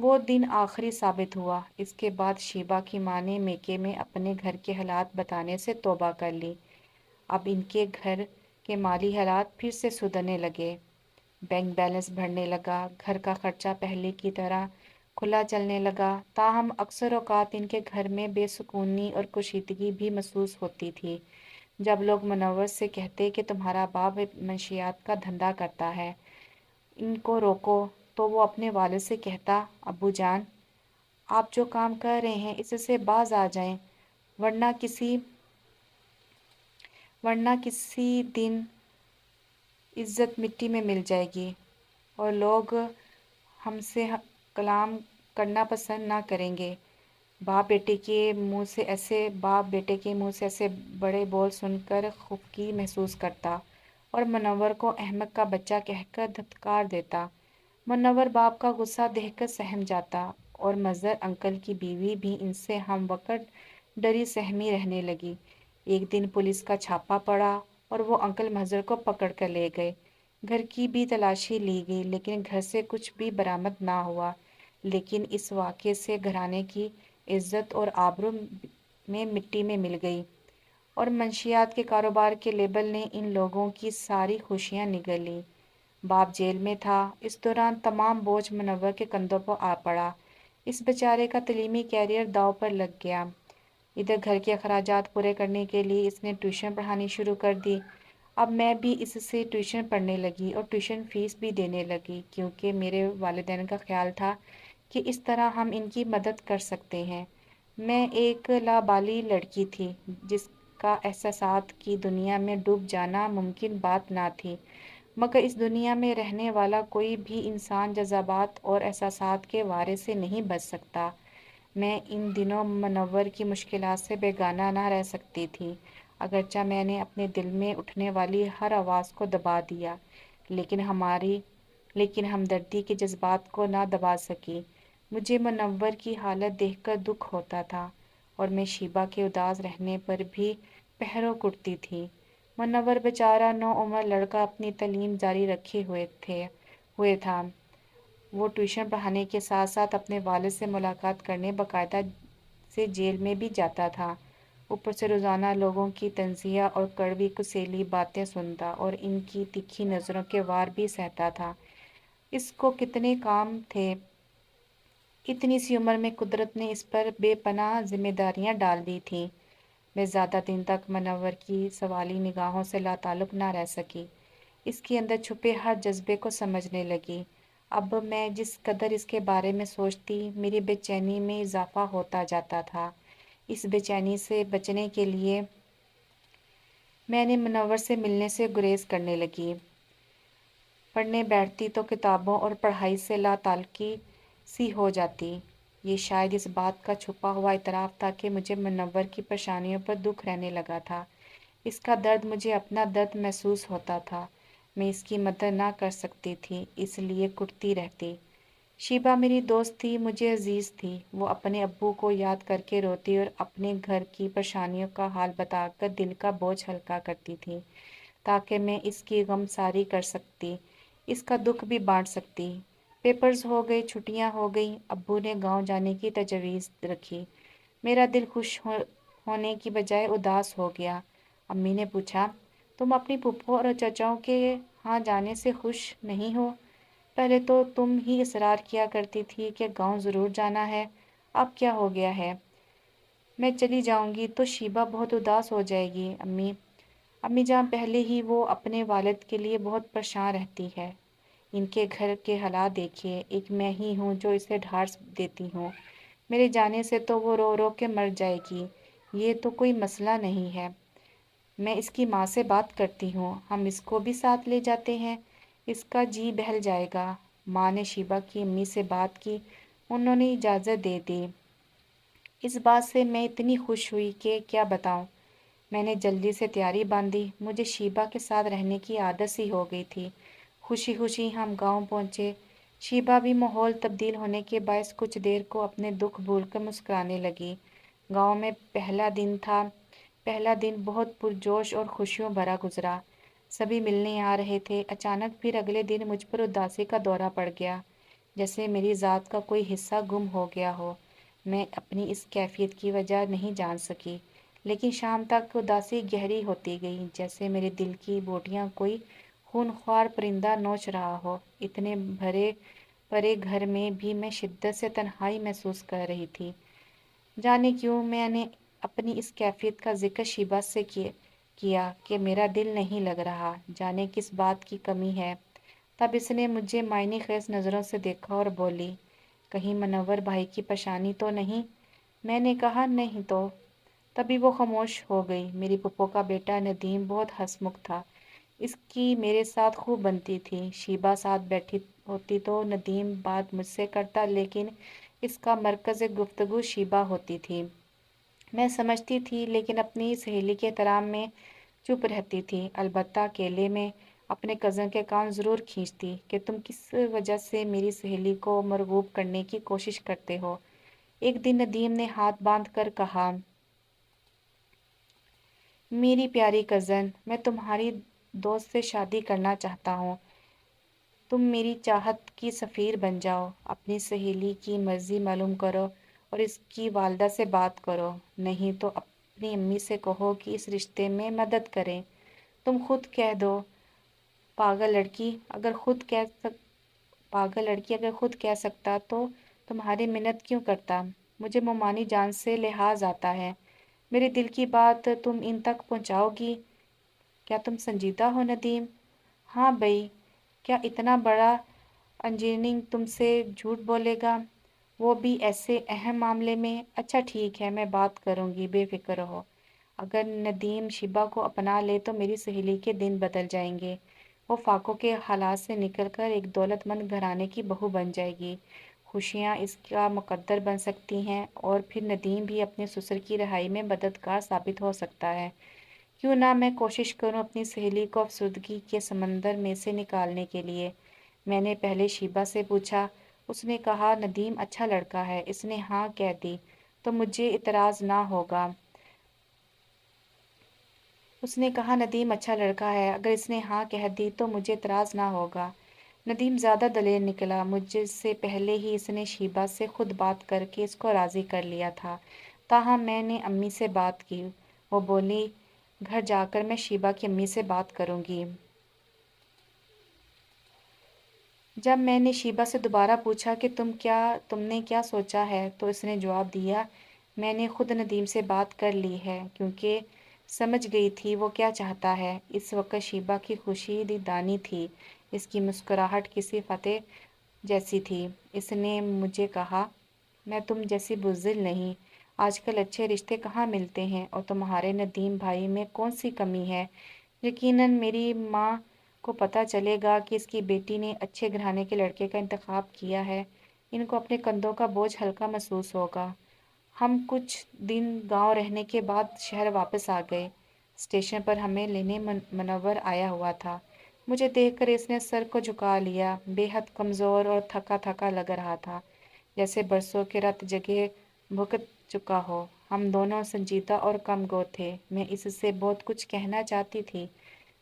وہ دن آخری ثابت ہوا۔ اس کے بعد شیبا کی ماں نے میکے میں اپنے گھر کے حالات بتانے سے توبہ کر لی۔ اب ان کے گھر کے مالی حالات پھر سے سدھرنے لگے۔ بینک بیلنس بڑھنے لگا، گھر کا خرچہ پہلے کی طرح کھلا چلنے لگا۔ تاہم اکثر اوقات ان کے گھر میں بے سکونی اور کشیدگی بھی محسوس ہوتی تھی۔ جب لوگ منور سے کہتے کہ تمہارا باپ منشیات کا دھندا کرتا ہے، ان کو روکو، تو وہ اپنے والد سے کہتا، ابو جان، آپ جو کام کر رہے ہیں اس سے باز آ جائیں، ورنہ کسی دن عزت مٹی میں مل جائے گی اور لوگ ہم سے کلام کرنا پسند نہ کریں گے۔ باپ بیٹے کے منہ سے ایسے بڑے بول سن کر خفگی محسوس کرتا اور منور کو احمق کا بچہ کہہ کر دھتکار دیتا۔ منور باپ کا غصہ دیکھ کر سہم جاتا اور مظہر انکل کی بیوی بھی ان سے ہم وقت ڈری سہمی رہنے لگی۔ ایک دن پولیس کا چھاپا پڑا اور وہ انکل مظہر کو پکڑ کر لے گئے۔ گھر کی بھی تلاشی لی گئی لیکن گھر سے کچھ بھی برآمد نہ ہوا۔ لیکن اس واقعے سے گھرانے کی عزت اور آبرو میں مٹی میں مل گئی اور منشیات کے کاروبار کے لیبل نے ان لوگوں کی ساری خوشیاں نگل لی۔ باپ جیل میں تھا۔ اس دوران تمام بوجھ منور کے کندھوں پر آ پڑا۔ اس بیچارے کا تعلیمی کیریئر داؤ پر لگ گیا۔ ادھر گھر کے اخراجات پورے کرنے کے لیے اس نے ٹیوشن پڑھانی شروع کر دی۔ اب میں بھی اس سے ٹیوشن پڑھنے لگی اور ٹیوشن فیس بھی دینے لگی، کیونکہ میرے والدین کا خیال تھا کہ اس طرح ہم ان کی مدد کر سکتے ہیں۔ میں ایک لابالغ لڑکی تھی جس کا احساسات کی دنیا میں ڈوب جانا ممکن بات نہ تھی، مگر اس دنیا میں رہنے والا کوئی بھی انسان جذبات اور احساسات کے وارے سے نہیں بچ سکتا۔ میں ان دنوں منور کی مشکلات سے بیگانہ نہ رہ سکتی تھی۔ اگرچہ میں نے اپنے دل میں اٹھنے والی ہر آواز کو دبا دیا، لیکن ہمدردی کے جذبات کو نہ دبا سکی۔ مجھے منور کی حالت دیکھ کر دکھ ہوتا تھا اور میں شیبا کے اداس رہنے پر بھی پہرو کرتی تھی۔ منور بیچارہ نوعمر لڑکا اپنی تعلیم جاری رکھے ہوئے تھا۔ وہ ٹیوشن پڑھانے کے ساتھ ساتھ اپنے والد سے ملاقات کرنے باقاعدہ سے جیل میں بھی جاتا تھا۔ اوپر سے روزانہ لوگوں کی طنزیہ اور کڑوی کسیلی باتیں سنتا اور ان کی تیکھی نظروں کے وار بھی سہتا تھا۔ اس کو کتنے کام تھے۔ اتنی سی عمر میں قدرت نے اس پر بے پناہ ذمہ داریاں ڈال دی تھیں۔ میں زیادہ دن تک منور کی سوالی نگاہوں سے لاتعلق نہ رہ سکی۔ اس کے اندر چھپے ہر جذبے کو سمجھنے لگی۔ اب میں جس قدر اس کے بارے میں سوچتی، میری بے چینی میں اضافہ ہوتا جاتا تھا۔ اس بے چینی سے بچنے کے لیے میں نے منور سے ملنے سے گریز کرنے لگی۔ پڑھنے بیٹھتی تو کتابوں اور پڑھائی سے لا تعلقی سی ہو جاتی۔ یہ شاید اس بات کا چھپا ہوا اعتراف تھا کہ مجھے منور کی پریشانیوں پر دکھ رہنے لگا تھا۔ اس کا درد مجھے اپنا درد محسوس ہوتا تھا۔ میں اس کی مدد نہ کر سکتی تھی، اس لیے کٹتی رہتی۔ شیبا میری دوست تھی، مجھے عزیز تھی۔ وہ اپنے ابو کو یاد کر کے روتی اور اپنے گھر کی پریشانیوں کا حال بتا کر دل کا بوجھ ہلکا کرتی تھی، تاکہ میں اس کی غم ساری کر سکتی، اس کا دکھ بھی بانٹ سکتی۔ پیپرز ہو گئے، چھٹیاں ہو گئیں، ابو نے گاؤں جانے کی تجویز رکھی۔ میرا دل خوش ہونے کی بجائے اداس ہو گیا۔ امی نے پوچھا، تم اپنی پھپھو اور چچاؤں کے ہاں جانے سے خوش نہیں ہو؟ پہلے تو تم ہی اصرار کیا کرتی تھی کہ گاؤں ضرور جانا ہے، اب کیا ہو گیا ہے؟ میں چلی جاؤں گی تو شیبا بہت اداس ہو جائے گی امی جان، پہلے ہی وہ اپنے والد کے لیے بہت پریشان رہتی ہے۔ ان کے گھر کے حالات دیکھیے، ایک میں ہی ہوں جو اسے ڈھارس دیتی ہوں۔ میرے جانے سے تو وہ رو رو کے مر جائے گی۔ یہ تو کوئی مسئلہ نہیں ہے، میں اس کی ماں سے بات کرتی ہوں، ہم اس کو بھی ساتھ لے جاتے ہیں، اس کا جی بہل جائے گا۔ ماں نے شیبا کی امی سے بات کی، انہوں نے اجازت دے دی۔ اس بات سے میں اتنی خوش ہوئی کہ کیا بتاؤں۔ میں نے جلدی سے تیاری باندھی، مجھے شیبا کے ساتھ رہنے کی عادت سی ہو گئی تھی۔ خوشی خوشی ہم گاؤں پہنچے۔ شیبا بھی ماحول تبدیل ہونے کے باعث کچھ دیر کو اپنے دکھ بھول کر مسکرانے لگی۔ گاؤں میں پہلا دن تھا۔ پہلا دن بہت پرجوش اور خوشیوں بھرا گزرا۔ سبھی ملنے آ رہے تھے۔ اچانک پھر اگلے دن مجھ پر اداسی کا دورہ پڑ گیا۔ جیسے میری ذات کا کوئی حصہ گم ہو گیا ہو۔ میں اپنی اس کیفیت کی وجہ نہیں جان سکی، لیکن شام تک اداسی گہری ہوتی گئی، جیسے میرے دل کی بوٹیاں کوئی خونخوار پرندہ نوچ رہا ہو۔ اتنے بھرے پرے گھر میں بھی میں شدت سے تنہائی محسوس کر رہی تھی۔ جانے کیوں میں نے اپنی اس کیفیت کا ذکر شیبا سے کیا کہ میرا دل نہیں لگ رہا، جانے کس بات کی کمی ہے۔ تب اس نے مجھے معنی خیز نظروں سے دیکھا اور بولی، کہیں منور بھائی کی پریشانی تو نہیں؟ میں نے کہا نہیں تو۔ تبھی وہ خاموش ہو گئی۔ میری پھپھو کا بیٹا ندیم بہت ہنسمکھ تھا، اس کی میرے ساتھ خوب بنتی تھی۔ شیبا ساتھ بیٹھی ہوتی تو ندیم بات مجھ سے کرتا، لیکن اس کا مرکز گفتگو شیبا ہوتی تھی۔ میں سمجھتی تھی، لیکن اپنی سہیلی کے احترام میں چپ رہتی تھی۔ البتہ اکیلے میں اپنے کزن کے کان ضرور کھینچتی کہ تم کس وجہ سے میری سہیلی کو مرغوب کرنے کی کوشش کرتے ہو۔ ایک دن ندیم نے ہاتھ باندھ کر کہا، میری پیاری کزن، میں تمہاری دوست سے شادی کرنا چاہتا ہوں۔ تم میری چاہت کی سفیر بن جاؤ، اپنی سہیلی کی مرضی معلوم کرو اور اس کی والدہ سے بات کرو، نہیں تو اپنی امی سے کہو کہ اس رشتے میں مدد کریں۔ تم خود کہہ دو، پاگل لڑکی اگر خود کہہ سکتا تو تمہاری منت کیوں کرتا؟ مجھے مومانی جان سے لحاظ آتا ہے، میرے دل کی بات تم ان تک پہنچاؤ گی؟ کیا تم سنجیدہ ہو ندیم؟ ہاں بھئی، کیا اتنا بڑا انجینئر تم سے جھوٹ بولے گا، وہ بھی ایسے اہم معاملے میں؟ اچھا ٹھیک ہے، میں بات کروں گی، بے فکر رہو۔ اگر ندیم شیبا کو اپنا لے تو میری سہیلی کے دن بدل جائیں گے، وہ فاقوں کے حالات سے نکل کر ایک دولت مند گھرانے کی بہو بن جائے گی، خوشیاں اس کا مقدر بن سکتی ہیں، اور پھر ندیم بھی اپنے سسر کی رہائی میں مددگار ثابت ہو سکتا ہے۔ کیوں نہ میں کوشش کروں اپنی سہیلی کو افسردگی کے سمندر میں سے نکالنے کے لیے؟ میں نے پہلے شیبا سے پوچھا، اس نے کہا ندیم اچھا لڑکا ہے، اس نے ہاں کہہ دی تو مجھے اعتراض نہ ہوگا۔ اس نے کہا ندیم اچھا لڑکا ہے، اگر اس نے ہاں کہہ دی تو مجھے اعتراض نہ ہوگا۔ ندیم زیادہ دلیر نکلا، مجھ سے پہلے ہی اس نے شیبا سے خود بات کر کے اس کو راضی کر لیا تھا۔ تاہم میں نے امی سے بات کی، وہ بولی گھر جا کر میں شیبا کی امی سے بات کروں گی۔ جب میں نے شیبا سے دوبارہ پوچھا کہ تم نے کیا سوچا ہے، تو اس نے جواب دیا، میں نے خود ندیم سے بات کر لی ہے، کیونکہ سمجھ گئی تھی وہ کیا چاہتا ہے۔ اس وقت شیبا کی خوشی دانی تھی، اس کی مسکراہٹ کسی فتح جیسی تھی۔ اس نے مجھے کہا، میں تم جیسی بزدل نہیں، آج کل اچھے رشتے کہاں ملتے ہیں، اور تمہارے ندیم بھائی میں کون سی کمی ہے؟ یقیناً میری ماں کو پتہ چلے گا کہ اس کی بیٹی نے اچھے گھرانے کے لڑکے کا انتخاب کیا ہے، ان کو اپنے کندھوں کا بوجھ ہلکا محسوس ہوگا۔ ہم کچھ دن گاؤں رہنے کے بعد شہر واپس آ گئے۔ اسٹیشن پر ہمیں لینے منور آیا ہوا تھا۔ مجھے دیکھ کر اس نے سر کو جھکا لیا، بے حد کمزور اور تھکا تھکا لگ رہا تھا، جیسے برسوں کے رت جگہ بھگت چکا ہو۔ ہم دونوں سنجیدہ اور کم گو تھے۔ میں اس سے بہت کچھ کہنا چاہتی تھی،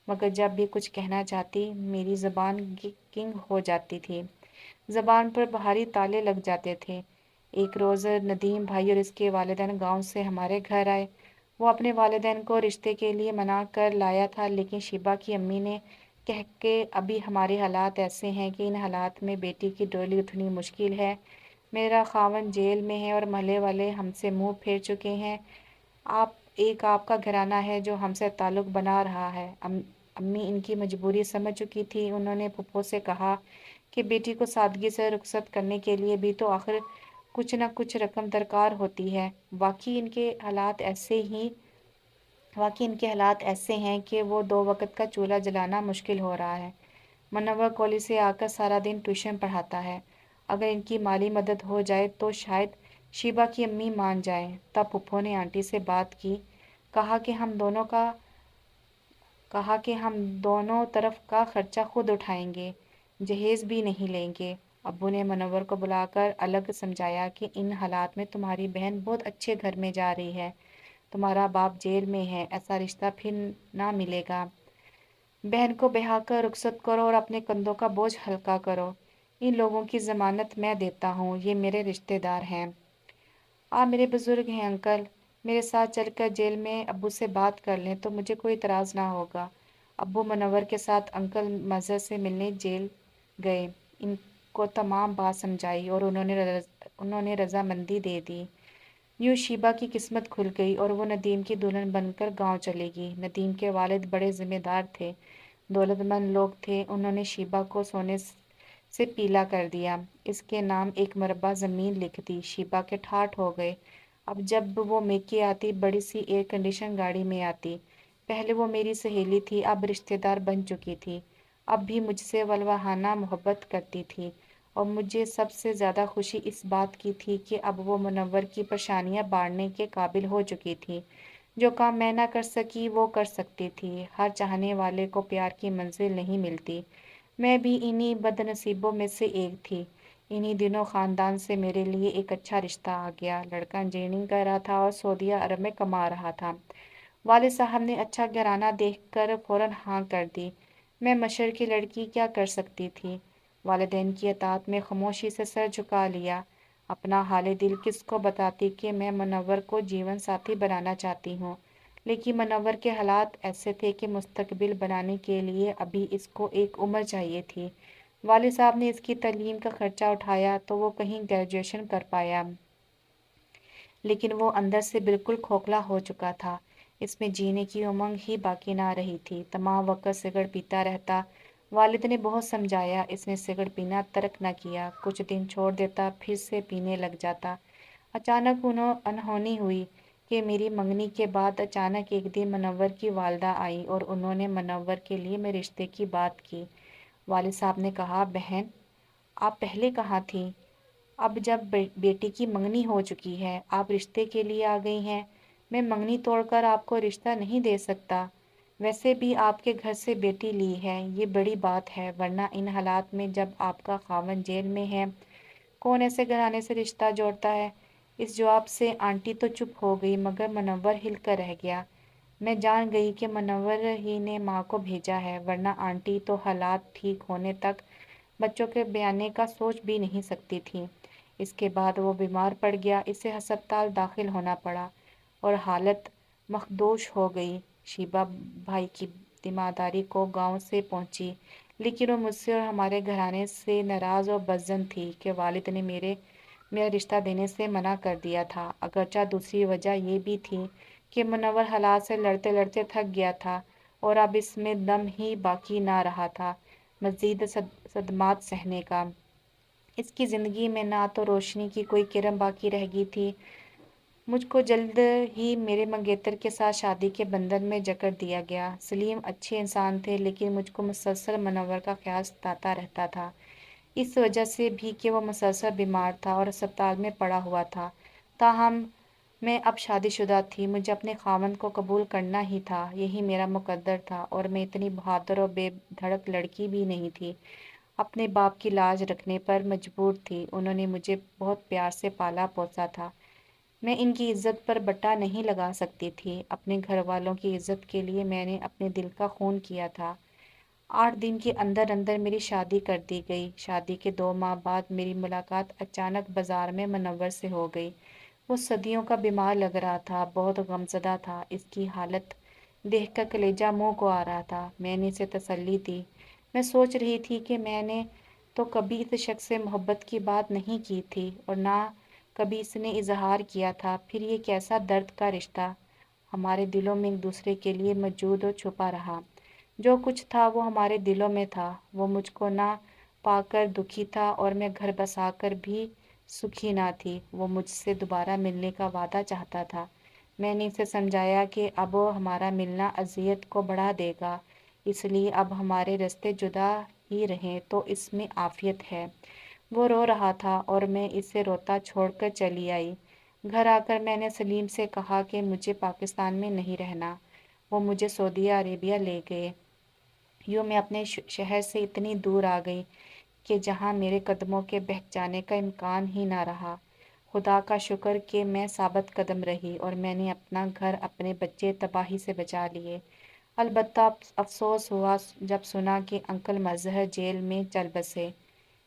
مگر جب بھی کچھ کہنا چاہتی میری زبان کنگ ہو جاتی تھی، زبان پر بھاری تالے لگ جاتے تھے۔ ایک روز ندیم بھائی اور اس کے والدین گاؤں سے ہمارے گھر آئے۔ وہ اپنے والدین کو رشتے کے لیے منا کر لایا تھا، لیکن شیبا کی امی نے کہہ کہ ابھی ہمارے حالات ایسے ہیں کہ ان حالات میں بیٹی کی ڈولی اٹھنی مشکل ہے۔ میرا خاوند جیل میں ہے اور محلے والے ہم سے منہ پھیر چکے ہیں۔ آپ کا گھرانہ ہے جو ہم سے تعلق بنا رہا ہے۔ امی ان کی مجبوری سمجھ چکی تھی۔ انہوں نے پھپھو سے کہا کہ بیٹی کو سادگی سے رخصت کرنے کے لیے بھی تو آخر کچھ نہ کچھ رقم درکار ہوتی ہے۔ واقعی ان کے حالات ایسے ہیں کہ وہ 2 وقت کا چولہا جلانا مشکل ہو رہا ہے۔ منور کالج سے آ کر سارا دن ٹیوشن پڑھاتا ہے۔ اگر ان کی مالی مدد ہو جائے تو شاید شیبا کی امی مان جائیں۔ تب پھپھو نے آنٹی سے بات کی، کہا کہ ہم دونوں طرف کا خرچہ خود اٹھائیں گے، جہیز بھی نہیں لیں گے۔ ابو نے منور کو بلا کر الگ سمجھایا کہ ان حالات میں تمہاری بہن بہت اچھے گھر میں جا رہی ہے، تمہارا باپ جیل میں ہے، ایسا رشتہ پھر نہ ملے گا۔ بہن کو بہا کر رخصت کرو اور اپنے کندھوں کا بوجھ ہلکا کرو۔ ان لوگوں کی ضمانت میں دیتا ہوں، یہ میرے رشتہ دار ہیں۔ آپ میرے بزرگ ہیں انکل، میرے ساتھ چل کر جیل میں ابو سے بات کر لیں تو مجھے کوئی اعتراض نہ ہوگا۔ ابو منور کے ساتھ انکل مظہر سے ملنے جیل گئے، ان کو تمام بات سمجھائی اور انہوں نے رضامندی دے دی۔ یوں شیبہ کی قسمت کھل گئی اور وہ ندیم کی دلہن بن کر گاؤں چلے گی۔ ندیم کے والد بڑے ذمہ دار تھے، دولت مند لوگ تھے، انہوں نے شیبہ کو سونے سے پیلا کر دیا، اس کے نام ایک مربع زمین لکھ دی۔ شیبہ کے ٹھاٹھ ہو گئے۔ اب جب وہ میکے آتی بڑی سی ایئر کنڈیشن گاڑی میں آتی۔ پہلے وہ میری سہیلی تھی، اب رشتہ دار بن چکی تھی، اب بھی مجھ سے ولوہانہ محبت کرتی تھی، اور مجھے سب سے زیادہ خوشی اس بات کی تھی کہ اب وہ منور کی پریشانیاں باڑنے کے قابل ہو چکی تھی۔ جو کام میں نہ کر سکی وہ کر سکتی تھی۔ ہر چاہنے والے کو پیار کی منزل نہیں ملتی، میں بھی انہی بد نصیبوں میں سے ایک تھی۔ انہی دنوں خاندان سے میرے لیے ایک اچھا رشتہ آ گیا۔ لڑکا انجینئرنگ کر رہا تھا اور سعودیہ عرب میں کما رہا تھا۔ والد صاحب نے اچھا گھرانہ دیکھ کر فوراً ہاں کر دی۔ میں مشر کی لڑکی کیا کر سکتی تھی؟ والدین کی اطاعت میں خاموشی سے سر جھکا لیا۔ اپنا حال دل کس کو بتاتی کہ میں منور کو جیون ساتھی بنانا چاہتی ہوں، لیکن منور کے حالات ایسے تھے کہ مستقبل بنانے کے لیے ابھی اس کو ایک عمر چاہیے تھی۔ والد صاحب نے اس کی تعلیم کا خرچہ اٹھایا تو وہ کہیں گریجویشن کر پایا، لیکن وہ اندر سے بالکل کھوکھلا ہو چکا تھا، اس میں جینے کی امنگ ہی باقی نہ رہی تھی، تمام وقت سگریٹ پیتا رہتا۔ والد نے بہت سمجھایا، اس نے سگریٹ پینا ترک نہ کیا، کچھ دن چھوڑ دیتا پھر سے پینے لگ جاتا۔ اچانک انہونی ہوئی کہ میری منگنی کے بعد اچانک ایک دن منور کی والدہ آئی اور انہوں نے منور کے لیے میرے رشتے کی بات کی۔ والد صاحب نے کہا، بہن آپ پہلے کہاں تھیں؟ اب جب بیٹی کی منگنی ہو چکی ہے آپ رشتے کے لیے آ گئی ہیں۔ میں منگنی توڑ کر آپ کو رشتہ نہیں دے سکتا، ویسے بھی آپ کے گھر سے بیٹی لی ہے، یہ بڑی بات ہے، ورنہ ان حالات میں جب آپ کا خاوند جیل میں ہے کون ایسے گھرانے سے رشتہ جوڑتا ہے؟ اس جواب سے آنٹی تو چپ ہو گئی مگر منور ہل کر رہ گیا۔ میں جان گئی کہ منور ہی نے ماں کو بھیجا ہے، ورنہ آنٹی تو حالات ٹھیک ہونے تک بچوں کے بیانے کا سوچ بھی نہیں سکتی تھی۔ اس کے بعد وہ بیمار پڑ گیا، اسے ہسپتال داخل ہونا پڑا اور حالت مخدوش ہو گئی۔ شیبہ بھائی کی تیمارداری کو گاؤں سے پہنچی، لیکن وہ مجھ سے اور ہمارے گھرانے سے ناراض اور بدظن تھی کہ والد نے میرا رشتہ دینے سے منع کر دیا تھا۔ اگرچہ دوسری وجہ یہ بھی تھی کہ منور حالات سے لڑتے لڑتے تھک گیا تھا اور اب اس میں دم ہی باقی نہ رہا تھا مزید صدمات سہنے کا۔ اس کی زندگی میں نہ تو روشنی کی کوئی کرن باقی رہ گئی تھی۔ مجھ کو جلد ہی میرے منگیتر کے ساتھ شادی کے بندھن میں جکڑ دیا گیا۔ سلیم اچھے انسان تھے لیکن مجھ کو مسلسل منور کا خیال ستاتا رہتا تھا، اس وجہ سے بھی کہ وہ مسلسل بیمار تھا اور ہسپتال میں پڑا ہوا تھا۔ تاہم میں اب شادی شدہ تھی، مجھے اپنے خاوند کو قبول کرنا ہی تھا، یہی میرا مقدر تھا، اور میں اتنی بہادر اور بے دھڑک لڑکی بھی نہیں تھی، اپنے باپ کی لاج رکھنے پر مجبور تھی۔ انہوں نے مجھے بہت پیار سے پالا پوسا تھا، میں ان کی عزت پر بٹا نہیں لگا سکتی تھی۔ اپنے گھر والوں کی عزت کے لیے میں نے اپنے دل کا خون کیا تھا۔ 8 دن کے اندر اندر میری شادی کر دی گئی۔ شادی کے 2 ماہ بعد میری ملاقات اچانک بازار میں منور سے ہو گئی۔ وہ صدیوں کا بیمار لگ رہا تھا، بہت غمزدہ تھا، اس کی حالت دیکھ کر کلیجہ منہ کو آ رہا تھا۔ میں نے اسے تسلی دی، میں سوچ رہی تھی کہ میں نے تو کبھی اس شخص سے محبت کی بات نہیں کی تھی اور نہ کبھی اس نے اظہار کیا تھا، پھر یہ کیسا درد کا رشتہ ہمارے دلوں میں ایک دوسرے کے لیے موجود اور چھپا رہا۔ جو کچھ تھا وہ ہمارے دلوں میں تھا، وہ مجھ کو نہ پا کر دکھی تھا اور میں گھر بسا کر بھی سکھی نہ تھی۔ وہ مجھ سے دوبارہ ملنے کا وعدہ چاہتا تھا۔ میں نے اسے سمجھایا کہ اب ہمارا ملنا اذیت کو بڑھا دے گا، اس لیے اب ہمارے راستے جدا ہی رہیں تو اس میں عافیت ہے۔ وہ رو رہا تھا اور میں اسے روتا چھوڑ کر چلی آئی۔ گھر آ کر میں نے سلیم سے کہا کہ مجھے پاکستان میں نہیں رہنا، وہ مجھے سعودیہ عربیہ لے گئے۔ یوں میں اپنے شہر سے اتنی دور آ گئی کہ جہاں میرے قدموں کے بہک جانے کا امکان ہی نہ رہا۔ خدا کا شکر کہ میں ثابت قدم رہی اور میں نے اپنا گھر اپنے بچے تباہی سے بچا لیے۔ البتہ افسوس ہوا جب سنا کہ انکل مظہر جیل میں چل بسے۔